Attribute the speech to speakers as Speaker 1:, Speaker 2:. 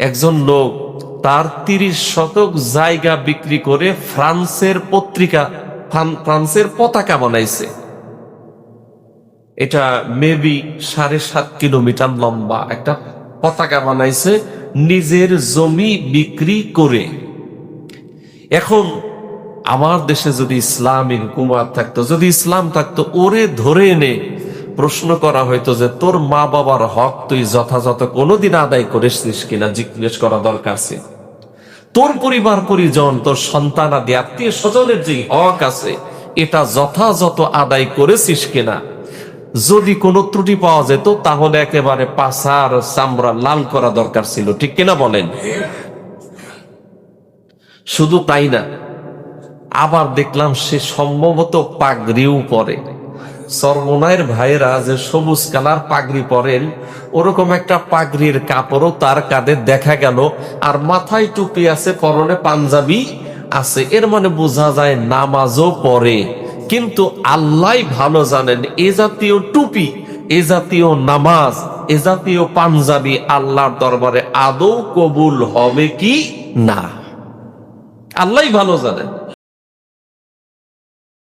Speaker 1: একজন লোক তার 30 শতক জায়গা বিক্রি করে ফ্রান্সের ফ্রান্সের পতাকা বানাইছে। এটা মেবি 7.5 কিলোমিটার লম্বা একটা পতাকা বানাইছে নিজের জমি বিক্রি করে। এখন আমার দেশে যদি ইসলামী হুকুমত থাকতো, যদি ইসলাম থাকতো, ওরে ধরে এনে প্রশ্ন করা হয়তো যে তোর মা বাবার হক তুই যথাযথ কোনোদিন আদায় করেছিস কিনা জিজ্ঞেস করা দরকার ছিল। তোর পরিবার পরিজন, তোর সন্তান আদি আত্মীয় স্বজনের যে হক আছে এটা যথাযথ আদায় করেছিস কিনা। যদি কোনো ত্রুটি পাওয়া যেত তাহলে একেবারে পাছার চামড়া লাল করা দরকার ছিল, ঠিক কিনা বলেন? শুধু তাই না, আবার দেখলাম সে সম্ভবত পাগড়িও পরে। সরমনায়ের ভাইরা যে সবুজ কালার পাগড়ি পরেন, ওরকম একটা পাগড়ির কাপড়ও তার কাঁধে দেখা গেল, আর মাথায় টুপি আছে, পরনে পাঞ্জাবি আছে। এর মানে বোঝা যায় নামাজও পড়ে। কিন্তু আল্লাহ ভালো জানেন এ জাতীয় টুপি, এ জাতীয় নামাজ, এ জাতীয় পাঞ্জাবি আল্লাহর দরবারে আদৌ কবুল হবে কি না, আল্লাহ ভালো জানেন।